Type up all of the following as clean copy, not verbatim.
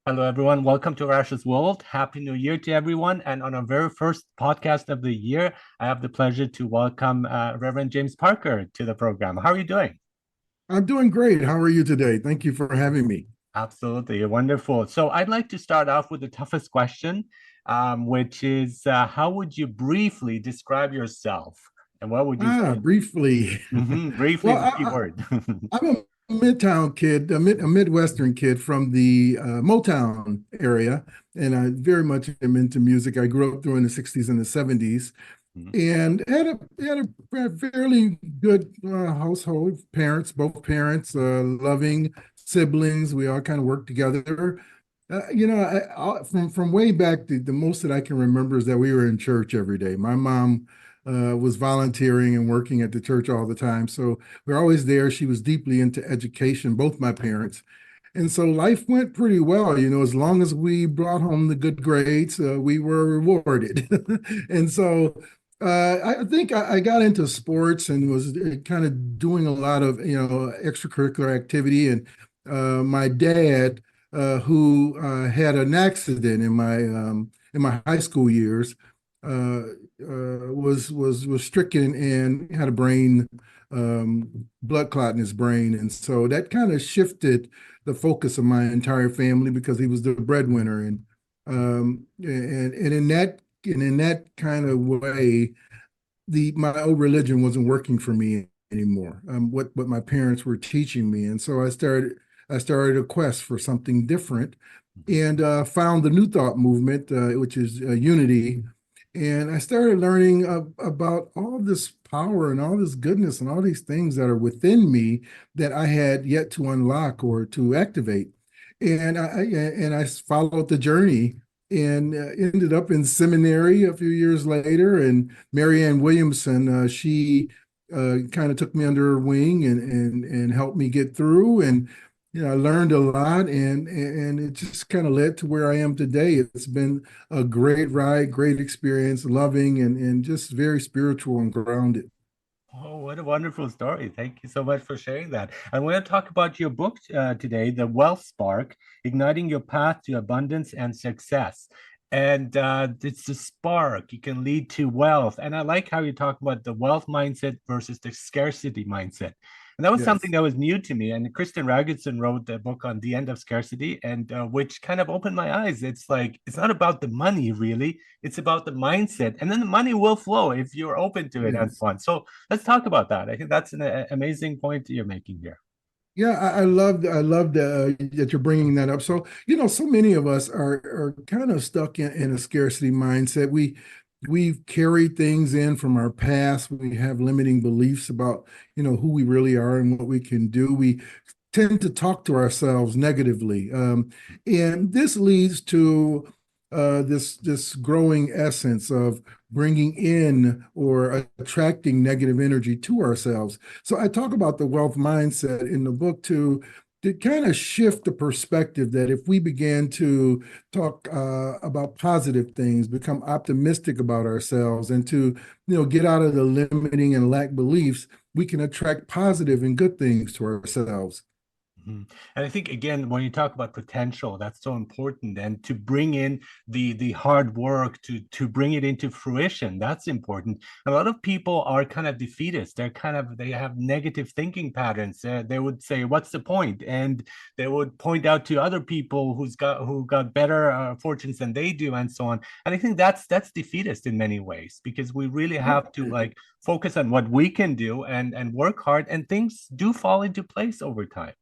Hello, everyone. Welcome to Rash's World. Happy New Year to everyone. And on our very first podcast of the year, I have the pleasure to welcome Reverend James Parker to the program. How are you doing? I'm doing great. How are you today? Thank you for having me. Absolutely wonderful. So I'd like to start off with the toughest question, which is how would you briefly describe yourself? And what would you say? Briefly. Briefly, Well, the key word. I'm a Midtown kid, a Midwestern kid from the Motown area, and I very much am into music. I grew up during the 60s and the 70s and had a fairly good household, both parents, loving siblings. We all kind of worked together. From way back, the most that I can remember is that we were in church every day. My mom was volunteering and working at the church all the time, so we're always there. She was deeply into education, both my parents. And so life went pretty well, as long as we brought home the good grades, we were rewarded. And so I think I got into sports and was kind of doing a lot of, extracurricular activity. And my dad, who had an accident in my high school years, uh, was stricken and had a brain blood clot in his brain, and so that kind of shifted the focus of my entire family because he was the breadwinner, and in that kind of way, the my old religion wasn't working for me anymore. What my parents were teaching me, and so I started a quest for something different, and found the New Thought movement, which is unity. And I started learning about all this power and all this goodness and all these things that are within me that I had yet to unlock or to activate. And I followed the journey and ended up in seminary a few years later. And Marianne Williamson, she kind of took me under her wing and helped me get through. And I learned a lot, and it just kind of led to where I am today. It's been a great ride, great experience, loving and just very spiritual and grounded. Oh, what a wonderful story. Thank you so much for sharing that. I want to talk about your book today, The Wealth Spark, Igniting Your Path to Abundance and Success. And it's the spark. You can lead to wealth. And I like how you talk about the wealth mindset versus the scarcity mindset. And that was something Yes. that was new to me. And Kristen Raggedson wrote the book on the end of scarcity, and which kind of opened my eyes. It's like, it's not about the money, really. It's about the mindset. And then the money will flow if you're open to it and Yes. fun. So let's talk about that. I think that's an amazing point you're making here. Yeah, I love that you're bringing that up. So, so many of us are kind of stuck in a scarcity mindset. We've carried things in from our past. We have limiting beliefs about, who we really are and what we can do. We tend to talk to ourselves negatively, and this leads to this growing essence of bringing in or attracting negative energy to ourselves. So I talk about the wealth mindset in the book to kind of shift the perspective that if we begin to talk about positive things, become optimistic about ourselves, and to get out of the limiting and lack beliefs, we can attract positive and good things to ourselves. Mhm. And I think again, when you talk about potential, that's so important. And to bring in the hard work to bring it into fruition, that's important. A lot of people are kind of defeatist. They have negative thinking patterns. They would say, "What's the point?" And they would point out to other people who got better fortunes than they do, and so on. And I think that's defeatist in many ways because we really have to like focus on what we can do and work hard, and things do fall into place over time.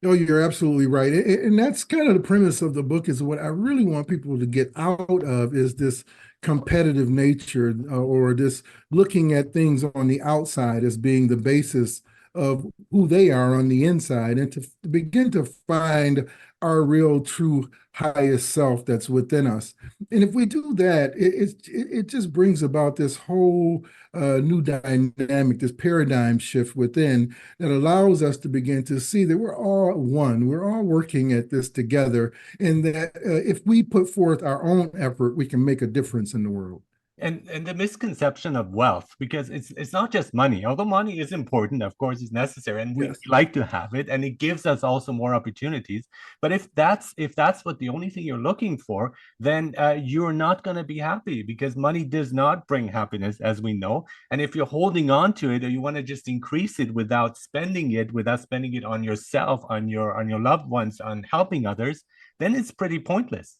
No, you're absolutely right. And that's kind of the premise of the book is what I really want people to get out of is this competitive nature or this looking at things on the outside as being the basis of who they are on the inside and to begin to find our real true highest self that's within us. And if we do that, it just brings about this whole new dynamic, this paradigm shift within that allows us to begin to see that we're all one. We're all working at this together, and that if we put forth our own effort, we can make a difference in the world. And the misconception of wealth, because it's not just money, although money is important, of course, is necessary, and we Yes. like to have it, and it gives us also more opportunities. But if that's what the only thing you're looking for, then you're not going to be happy, because money does not bring happiness, as we know. And if you're holding on to it, or you want to just increase it without spending it on yourself, on your loved ones, on helping others, then it's pretty pointless.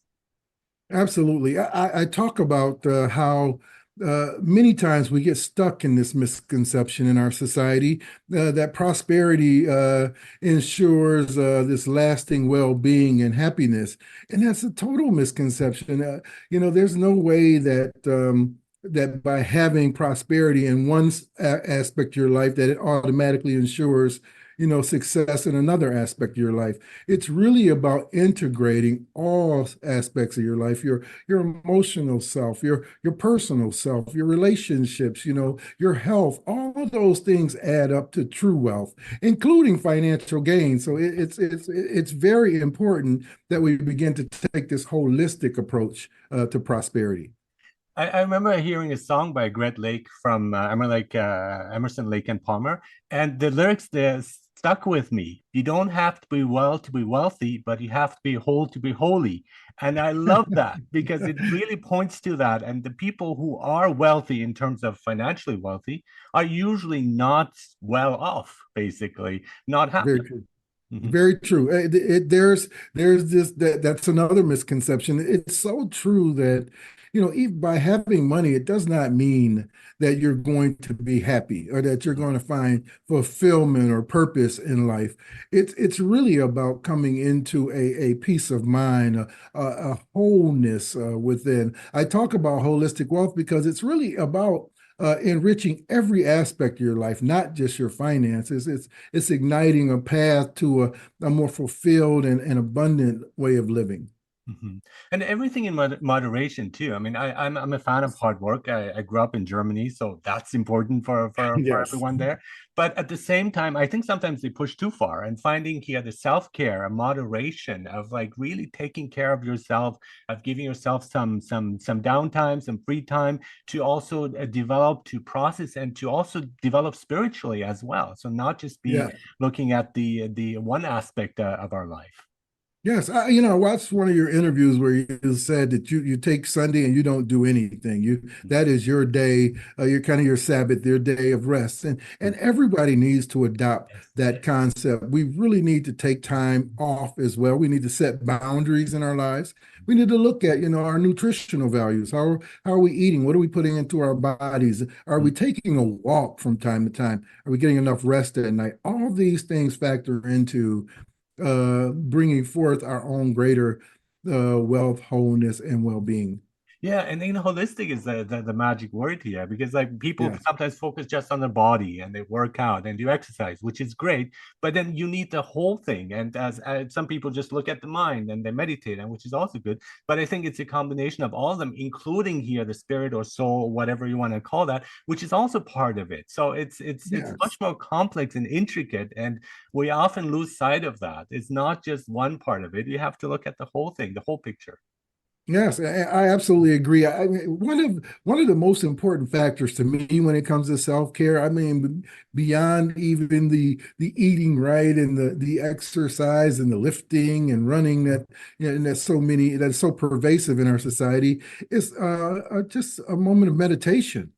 Absolutely. I talk about how many times we get stuck in this misconception in our society that prosperity ensures this lasting well-being and happiness. And that's a total misconception. There's no way that by having prosperity in one aspect of your life, that it automatically ensures success in another aspect of your life. It's really about integrating all aspects of your life, your emotional self, your personal self, your relationships, your health. All of those things add up to true wealth, including financial gain. So it's very important that we begin to take this holistic approach to prosperity. I remember hearing a song by Greg Lake from Emerson, Lake and Palmer, and the lyrics there stuck with me. You don't have to be well to be wealthy, but you have to be whole to be holy. And I love that, because it really points to that. And the people who are wealthy, in terms of financially wealthy, are usually not well off, basically, not happy. Very true. Mhm. Very true. There's this that's another misconception. It's so true that even by having money, it does not mean that you're going to be happy or that you're going to find fulfillment or purpose in life. It's really about coming into a peace of mind, a wholeness within. I talk about holistic wealth because it's really about enriching every aspect of your life, not just your finances. It's igniting a path to a more fulfilled and abundant way of living. Mhm. And everything in moderation too. I mean, I'm a fan of hard work. I grew up in Germany, so that's important for Yes. everyone there. But at the same time, I think sometimes they push too far, and finding here the self-care, a moderation of like really taking care of yourself, of giving yourself some downtime, some free time to also develop, to process, and to also develop spiritually as well. So not just be Yeah. looking at the one aspect of our life. Yes, I watched one of your interviews where you said that you take Sunday and you don't do anything. That is your day, your kind of your Sabbath, your day of rest, and everybody needs to adopt Yes, that yes. concept. We really need to take time off as well. We need to set boundaries in our lives. We need to look at our nutritional values. How are we eating? What are we putting into our bodies? Are we taking a walk from time to time? Are we getting enough rest at night? All these things factor into bringing forth our own greater wealth, wholeness, and well-being. Yeah, and holistic is the magic word here, because like people Yeah, sometimes focus just on their body and they work out and do exercise, which is great, but then you need the whole thing. And as some people just look at the mind and they meditate, and which is also good. But I think it's a combination of all of them, including here the spirit or soul, whatever you want to call that, which is also part of it. So it's much yes. more complex and intricate, and we often lose sight of that. It's not just one part of it. You have to look at the whole thing, the whole picture. Yes, I absolutely agree. I mean, one of the most important factors to me when it comes to self-care, I mean, beyond even the eating right and the exercise and the lifting and running and that's so pervasive in our society, is just a moment of meditation.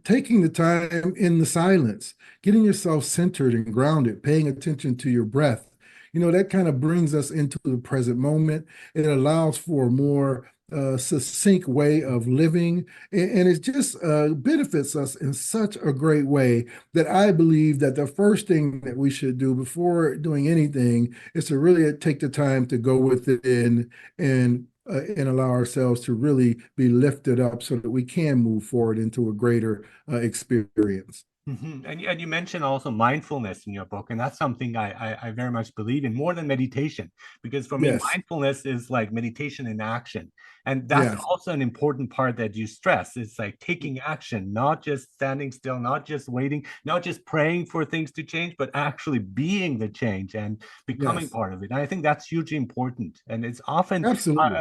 Taking the time in the silence, getting yourself centered and grounded, paying attention to your breath. That kind of brings us into the present moment. It allows for a more succinct way of living, and it just benefits us in such a great way that I believe that the first thing that we should do before doing anything is to really take the time to go within and allow ourselves to really be lifted up so that we can move forward into a greater experience. And you mentioned also mindfulness in your book, and that's something I very much believe in more than meditation, because for me, Yes, mindfulness is like meditation in action. And that's yes, also an important part that you stress. It's like taking action, not just standing still, not just waiting, not just praying for things to change, but actually being the change and becoming yes, part of it. And I think that's hugely important. And it's often absolutely.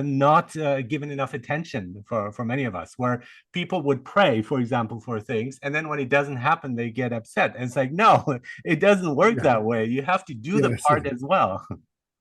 not given enough attention for many of us, where people would pray, for example, for things, and then when it doesn't happen, they get upset. And it's like, no, it doesn't work Yeah, that way. You have to do the yes. part as well.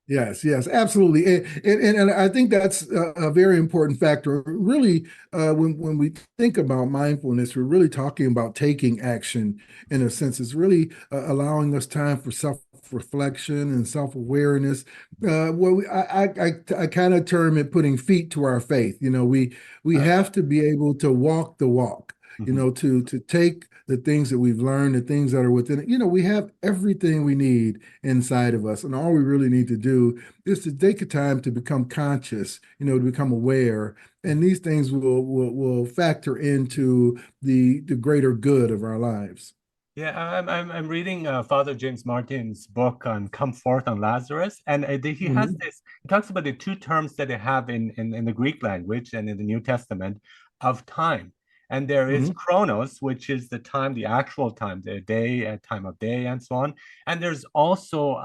Yes, yes, absolutely, and I think that's a very important factor. Really, when we think about mindfulness, we're really talking about taking action. In a sense, it's really allowing us time for self-reflection and self-awareness. Well, I kind of term it putting feet to our faith. We Yeah. have to be able to walk the walk. Mhm. To take the things that we've learned, the things that are within it. We have everything we need inside of us. And all we really need to do is to take a time to become conscious, to become aware. And these things will factor into the greater good of our lives. Yeah, I'm reading Father James Martin's book on Come Forth on Lazarus, and he has Mhm, this. He talks about the two terms that they have in the Greek language and in the New Testament of time. And there is mhm. chronos, which is the time, the actual time, the day, time of day, and so on. And there's also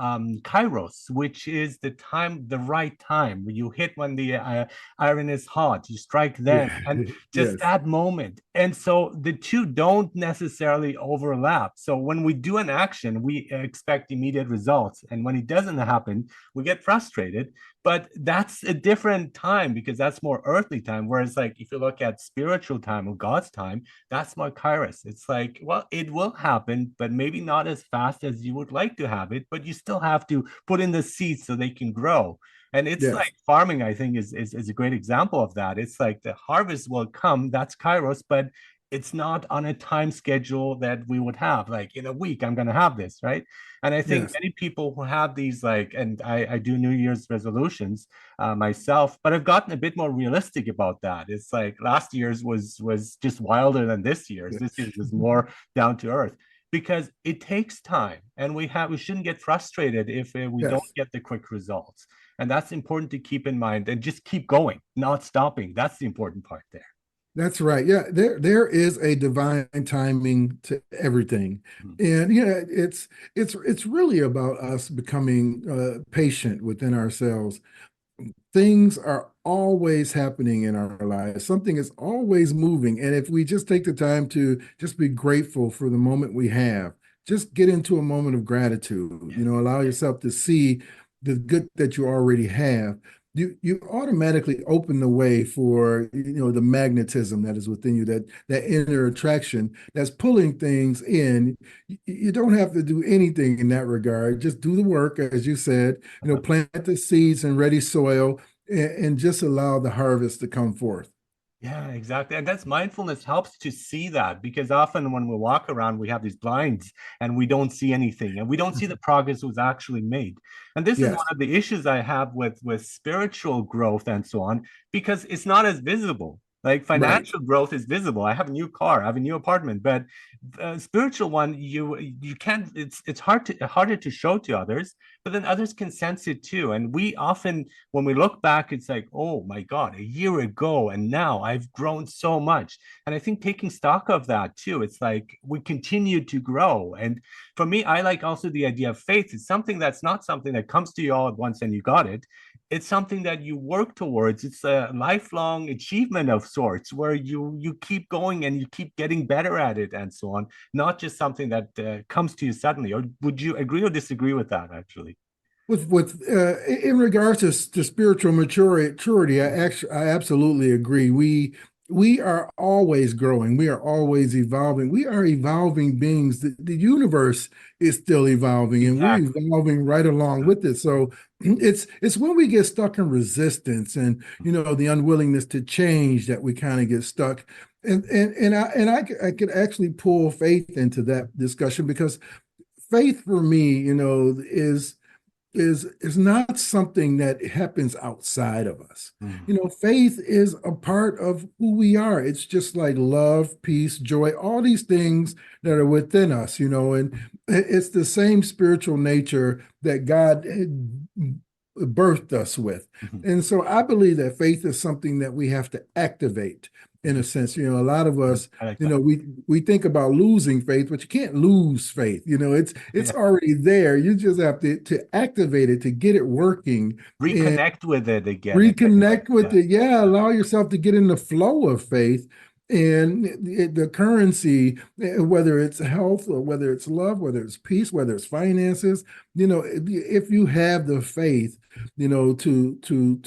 kairos, which is the time, the right time. You hit when the iron is hot, you strike then, Yeah, and just yes, that moment. And so the two don't necessarily overlap. So when we do an action, we expect immediate results. And when it doesn't happen, we get frustrated. But that's a different time because that's more earthly time. Whereas, like, if you look at spiritual time or God's time, that's more kairos. It's like, well, it will happen, but maybe not as fast as you would like to have it, but you still have to put in the seeds so they can grow. And it's like yes, farming, I think, is a great example of that. It's like the harvest will come, that's Kairos, but it's not on a time schedule that we would have. Like in a week, I'm going to have this, right? And I think yes. many people who have these, like, and I do New Year's resolutions myself, but I've gotten a bit more realistic about that. It's like last year's was just wilder than this year's. This year's was more down to earth because it takes time, and we shouldn't get frustrated if we don't Yes. get the quick results. And that's important to keep in mind and just keep going, not stopping. That's the important part there. That's right. Yeah, there is a divine timing to everything. Mhm. And it's really about us becoming patient within ourselves. Things are always happening in our lives. Something is always moving. And if we just take the time to just be grateful for the moment we have, just get into a moment of gratitude, Yes. allow yourself to see the good that you already have. You automatically open the way for the magnetism that is within you, that inner attraction that's pulling things in. You don't have to do anything in that regard. Just do the work, as you said, plant the seeds in ready soil and just allow the harvest to come forth. Yeah, exactly. And that's mindfulness helps to see that because often when we walk around, we have these blinds and we don't see anything and we don't see the progress was actually made. And this is one Yes, of the issues I have with spiritual growth and so on, because it's not as visible. Like right. financial growth is visible. I have a new car, I have a new apartment, but spiritual one, you can't. It's harder to show to others, but then others can sense it too. And we often when we look back, it's like, oh my God, a year ago, and now I've grown so much. And I think taking stock of that too, it's like we continue to grow. And for me, I like also the idea of faith. It's something that's not something that comes to you all at once and you got it. It's something that you work towards. It's a lifelong achievement of sorts where you keep going and you keep getting better at it and so on, not just something that comes to you suddenly. Or would you agree or disagree with that actually? With in regards to spiritual maturity, I absolutely agree. We are always growing. We are always evolving. We are evolving beings. The universe is still evolving, and we're Exactly. evolving right along with it. So it's when we get stuck in resistance and the unwillingness to change that we kind of get stuck. I could actually pull faith into that discussion because faith for me, is is not something that happens outside of us. Mm. You know, faith is a part of who we are. It's just like love, peace, joy, all these things that are within us, you know, and it's the same spiritual nature that God birthed us with. Mhm. And so I believe that faith is something that we have to activate in a Mhm. sense. You know, a lot of Mhm. us, I like you that. know, we think about losing faith, but you can't lose faith. You know, it's Yeah. already there. You just have to activate it to get it working and Reconnect with it again. And then like, reconnect with yeah, it. Yeah, allow yourself to get in the flow of faith. And the currency, whether it's health or whether it's love, whether it's peace, whether it's finances, you know, if you have the faith, you know, to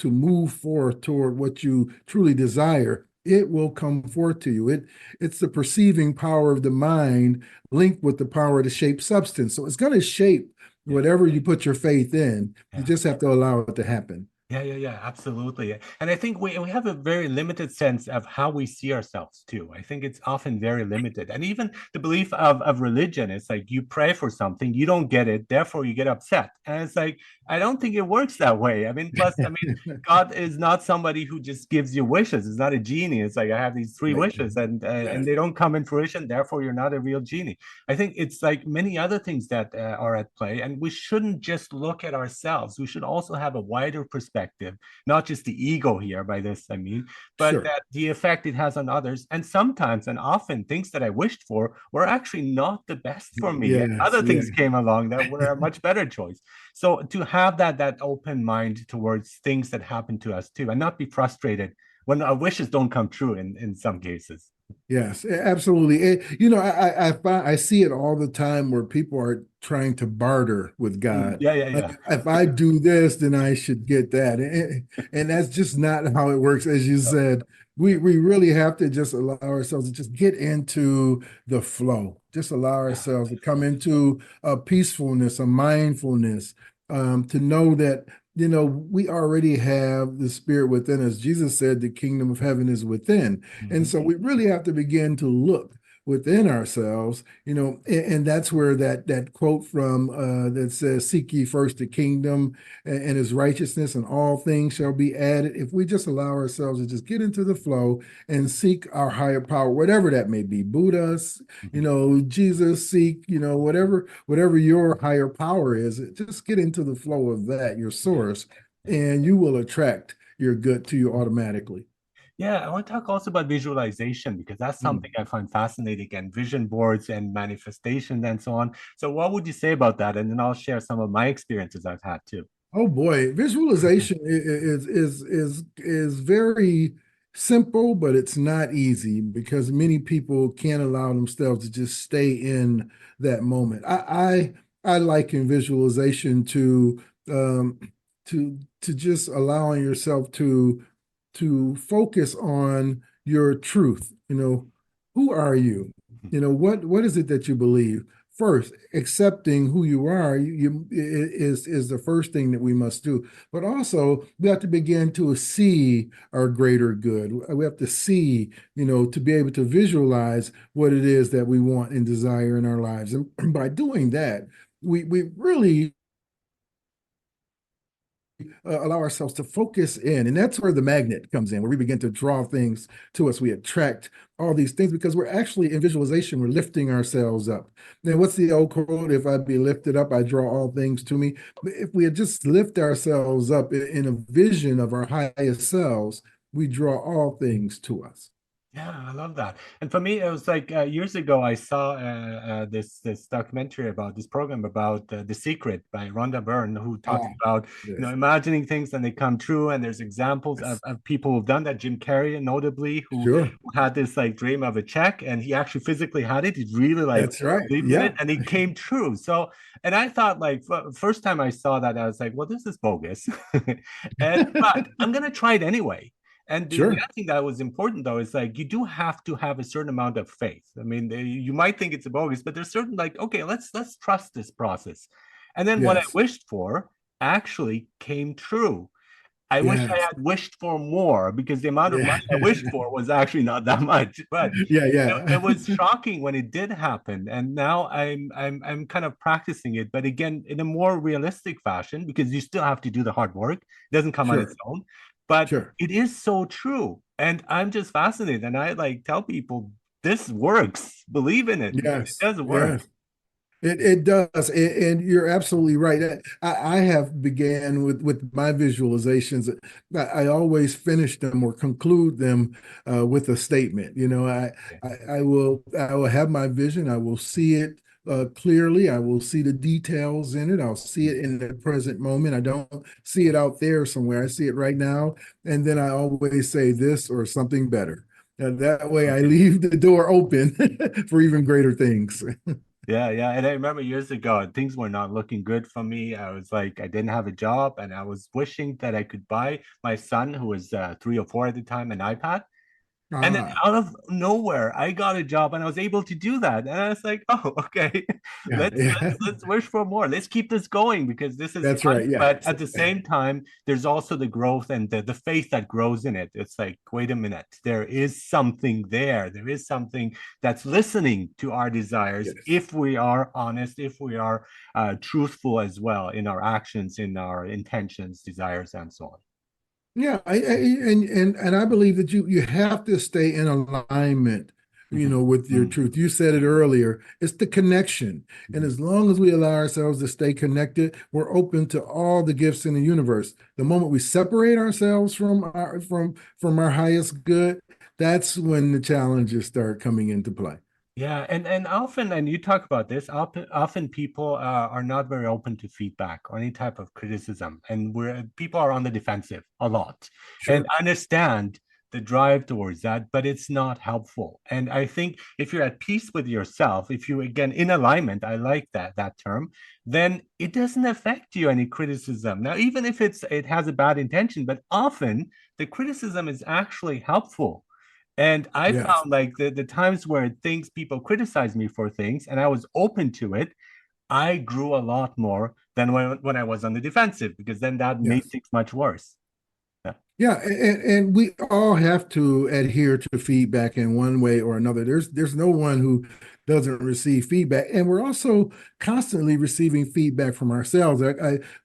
move forth toward what you truly desire, it will come forth to you. It's the perceiving power of the mind linked with the power to shape substance. So it's going to shape yeah, whatever you put your faith in. You yeah. just have to allow it to happen. Yeah, absolutely. And I think we have a very limited sense of how we see ourselves too. I think it's often very limited. And even the belief of religion, it's like you pray for something, you don't get it, therefore you get upset. And it's like, I don't think it works that way. I mean, plus, I mean, God is not somebody who just gives you wishes. It's not a genie. It's like I have these three Right. wishes and Yes. they don't come in fruition, therefore you're not a real genie. I think it's like many other things that are at play, and we shouldn't just look at ourselves. We should also have a wider perspective, not just the ego here. By this, I mean, but Sure. that the effect it has on others, and sometimes and often things that I wished for were actually not the best for me, and Yes. other Yeah. things came along that were a much better choice. So to have that open mind towards things that happen to us too, and not be frustrated when our wishes don't come true in some cases. Yes, absolutely. You know, I see it all the time where people are trying to barter with Mm, God. Like, yeah. if I do this, then I should get that, and that's just not how it works. As you No. said, we really have to just allow ourselves to just get into the flow. Just allow Yeah. ourselves to come into a peacefulness, a mindfulness, to know that you know, we already have the spirit within us. Jesus said the kingdom of heaven is within. And Mhm. so we really have to begin to look within ourselves, you know, and that's where that quote from that says, "Seek ye first the kingdom and his righteousness, and all things shall be added." If we just allow ourselves to just get into the flow and seek our higher power, whatever that may be, Buddha's, you Mhm. know, Jesus, seek, you know, whatever your higher power is, just get into the flow of that, your Yeah. source, and you will attract your good to you automatically. Yeah, I want to talk also about visualization because that's something Mm. I find fascinating, and vision boards and manifestation and so on. So, what would you say about that? And then I'll share some of my experiences I've had too. Oh boy, visualization is very simple, but it's not easy because many people can't allow themselves to just stay in that moment. I liken visualization um, to just allowing yourself to focus on your truth. You know, who are you? You know, what is it that you believe? First, accepting who you are is the first thing that we must do. But also, we have to begin to see our greater good. We have to see, you know, to be able to visualize what it is that we want and desire in our lives. And by doing that, we really allow ourselves to focus in. And that's where the magnet comes in, where we begin to draw things to us. We attract all these things because we're actually in visualization, we're lifting ourselves up. Now, what's the old quote? If I be lifted up, I draw all things to me. If we just lift ourselves up in a vision of our highest selves, we draw all things to us. Yeah, I love that. And for me, it was like years ago, I saw this documentary about this program about The Secret by Rhonda Byrne, who talks Ah, about yes, imagining things and they come true. And there's examples yes, of people who've done that. Jim Carrey, notably, sure. who had this like dream of a check, and he actually physically had it. He really like That's right. believed in it, Yeah. and it came true. So, and I thought like first time I saw that, I was like, well, this is bogus, and but I'm gonna try it anyway. And the Sure. other thing that was important though is like you do have to have a certain amount of faith. I mean, you might think it's a bogus, but there's certain like, okay, let's trust this process. And then what I Yes. wished for actually came true. I wish I Yes. had wished for more because the amount of Yeah. money I wished for was actually not that much. But Yeah, it yeah. was shocking when it did happen, and now I'm kind of practicing it, but again in a more realistic fashion because you still have to do the hard work. It doesn't come on its Sure. own, but Sure. it is so true, and I'm just fascinated, and I like tell people this works. Believe in it because it Yes. does work. Yes. It does, and you're absolutely right. I have began with my visualizations. I always finish them or conclude them with a statement. I will have my vision. I will see it clearly. I will see the details in it. I'll see it in the present moment. I don't see it out there somewhere. I see it right now, and then I always say this or something better. That way, I leave the door open for even greater things. Yeah, yeah. And I remember years ago, things were not looking good for me. I was like, I didn't have a job, and I was wishing that I could buy my son, who was 3 or 4 at the time, an iPad. And then Ah, out of nowhere, I got a job and I was able to do that. And I was like, oh, okay, yeah, let's yeah. let's let's wish for more. Let's keep this going because this is That's fun. right. Yeah. But at the same time, there's also the growth and the faith that grows in it. It's like, wait a minute, there is something there. There is something that's listening to our desires Yes. if we are honest, if we are truthful as well in our actions, in our intentions, desires, and so on. Yeah, and I believe that you have to stay in alignment, Mhm. with your Mhm. truth. You said it earlier. It's the connection. And Mhm. as long as we allow ourselves to stay connected, we're open to all the gifts in the universe. The moment we separate ourselves from our highest good, that's when the challenges start coming into play. Yeah, and often, and you talk about this, often people are not very open to feedback or any type of criticism, and where people are on the defensive a lot. And Sure. I understand the drive towards that, but it's not helpful. And I think if you're at peace with yourself, if you again in alignment, I like that term, then it doesn't affect you any criticism. Now, even if it has a bad intention, but often the criticism is actually helpful. And I Yes. found like the times where things people criticize me for things and I was open to it, I grew a lot more than when I was on the defensive because then that made Yes. things much worse. Yeah. Yeah, and we all have to adhere to feedback in one way or another. There's no one who doesn't receive feedback, and we're also constantly receiving feedback from ourselves.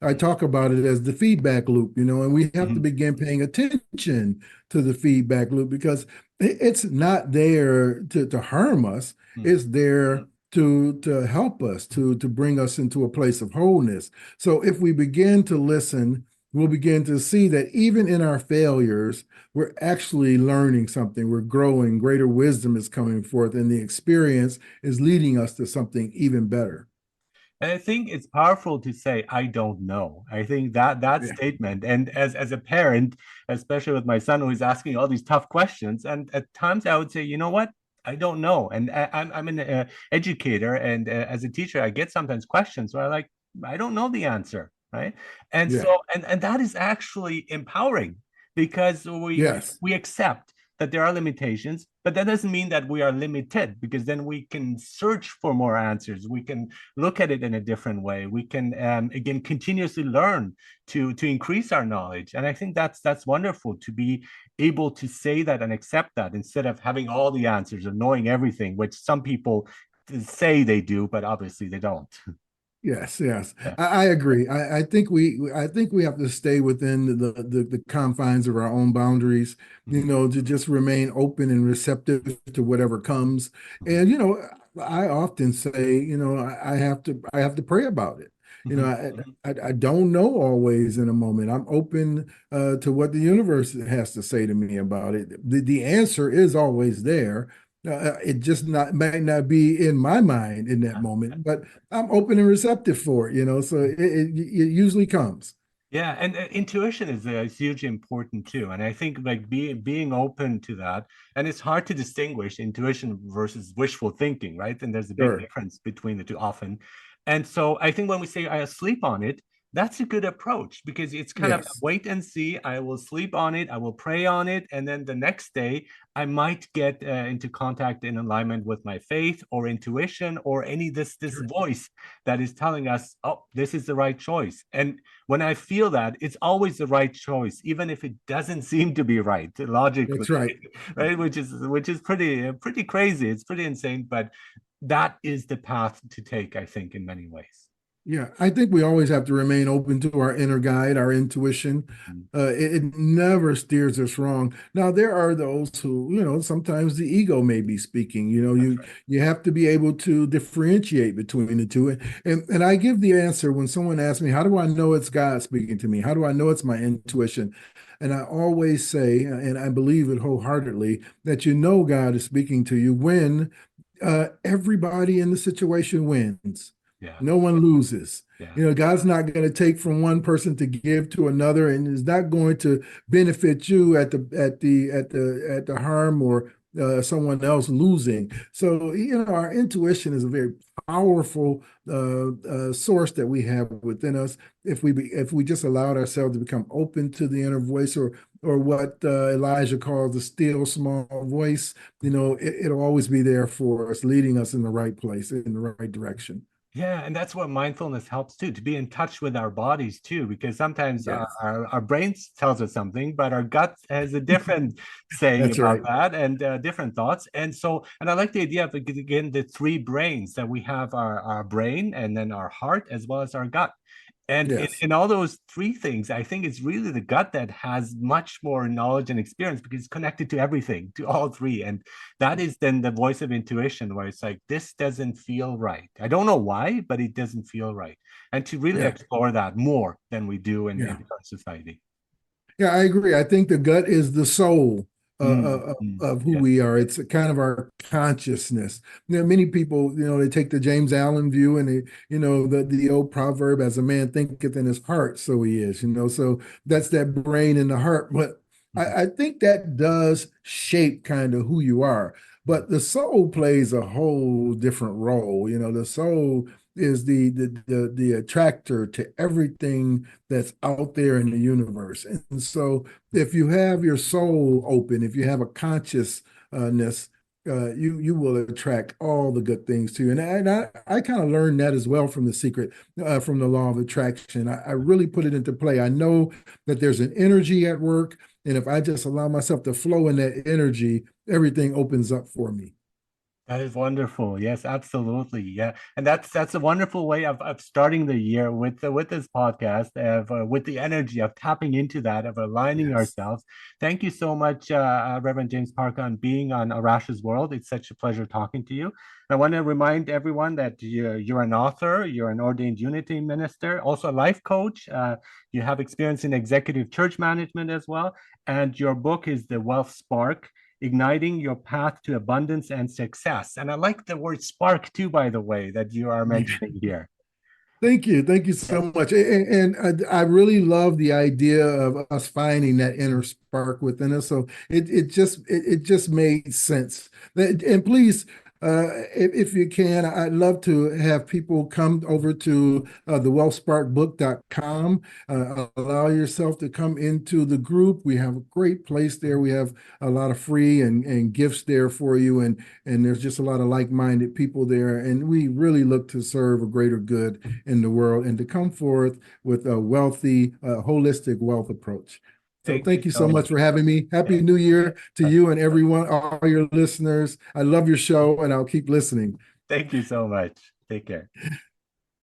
I talk about it as the feedback loop, and we have to Mhm. begin paying attention to the feedback loop because it's not there to harm us. Mhm. It's there to help us to bring us into a place of wholeness. So if we begin to listen, we'll begin to see that even in our failures, we're actually learning something. We're growing, greater wisdom is coming forth, and the experience is leading us to something even better. And I think it's powerful to say, I don't know. I think that Yeah. statement, and as a parent, especially with my son who is asking all these tough questions, and at times I would say, you know what? I don't know. And I'm an educator, and as a teacher, I get sometimes questions where I like, I don't know the answer, right? And Yeah. so, and that is actually empowering because Yes. we accept that there are limitations, but that doesn't mean that we are limited because then we can search for more answers. We can look at it in a different way. We can again continuously learn to increase our knowledge, and I think that's wonderful to be able to say that and accept that instead of having all the answers or knowing everything, which some people say they do, but obviously they don't. Yes, yes, Yeah. I agree. I think we have to stay within the confines of our own boundaries, Mhm. to just remain open and receptive to whatever comes. Mhm. And I often say, I have to pray about it. You know, Mhm. Mhm. I don't know always in a moment. I'm open to what the universe has to say to me about it. The answer is always there. It just might not be in my mind in that moment, but I'm open and receptive for it, so it usually comes. Yeah, and intuition is hugely important too. And I think like being open to that, and it's hard to distinguish intuition versus wishful thinking, right? And there's a big Sure. difference between the two often. And so I think when we say I sleep on it, that's a good approach, because it's kind of Yes, wait and see. I will sleep on it, I will pray on it, and then the next day I might get into contact in alignment with my faith or intuition or any this sure. voice that is telling us, oh, this is the right choice. And when I feel that, it's always the right choice, even if it doesn't seem to be right logically, That's right. right? Which is pretty crazy. It's pretty insane, but that is the path to take, I think, in many ways. Yeah, I think we always have to remain open to our inner guide, our intuition. Mm. It never steers us wrong. Now, there are those who, sometimes the ego may be speaking. That's You have to be able to differentiate between the two. And I give the answer when someone asks me, how do I know it's God speaking to me? How do I know it's my intuition? And I always say, and I believe it wholeheartedly, that God is speaking to you when everybody in the situation wins. yeah, No one loses. yeah. God's not going to take from one person to give to another, and is not going to benefit you at the harm or someone else losing. So, our intuition is a very powerful source that we have within us. If we just allowed ourselves to become open to the inner voice, or what Elijah calls the still small voice, it'll always be there for us, leading us in the right place, in the right direction. Yeah, and that's what mindfulness helps too, to be in touch with our bodies too, because sometimes Yes, our brains tells us something, but our gut has a different saying that's about right. that, and different thoughts. And I like the idea of, again, the three brains that we have: our brain, and then our heart, as well as our gut. And Yes. in all those three things, I think it's really the gut that has much more knowledge and experience, because it's connected to everything, to all three. And that is then the voice of intuition, where it's like, this doesn't feel right. I don't know why, but it doesn't feel right. And to really Yeah. explore that more than we do in Yeah. current society. Yeah, I agree. I think the gut is the soul Mm, mm, of who yes. we are. It's a kind of our consciousness. Many people, they take the James Allen view, and the old proverb, "As a man thinketh in his heart, so he is." So that's that brain in the heart. But Mhm, I think that does shape kind of who you are. mhm. But the soul plays a whole different role. The soul is the attractor to everything that's out there in the universe. And so if you have your soul open, if you have a consciousness, you will attract all the good things to you. And I kind of learned that as well from the secret, from the law of attraction. I really put it into play. I know that there's an energy at work, and if I just allow myself to flow in that energy, everything opens up for me. That is wonderful. Yes, absolutely. Yeah, and that's a wonderful way of starting the year with this podcast, of with the energy of tapping into that, of aligning Yes. ourselves. Thank you so much, Reverend James Parker, on being on Arash's World. It's such a pleasure talking to you. I want to remind everyone that you're an author, you're an ordained unity minister, also a life coach. You have experience in executive church management as well, and your book is The Wealth Spark: Igniting Your Path to Abundance and Success. And I like the word spark too, by the way, that you are mentioning here. Thank you. Thank you so much. And I really love the idea of us finding that inner spark within us. So it just made sense. And please, if you can, I'd love to have people come over to thewellsparkbook.com. Allow yourself to come into the group. We have a great place there. We have a lot of free and gifts there for you. And there's just a lot of like-minded people there. And we really look to serve a greater good in the world, and to come forth with a wealthy, holistic wealth approach. So Thank you thank you so so much much. for having me. Happy Yeah. New Year to you and everyone, all your listeners. I love your show, and I'll keep listening. Thank you so much. Take care.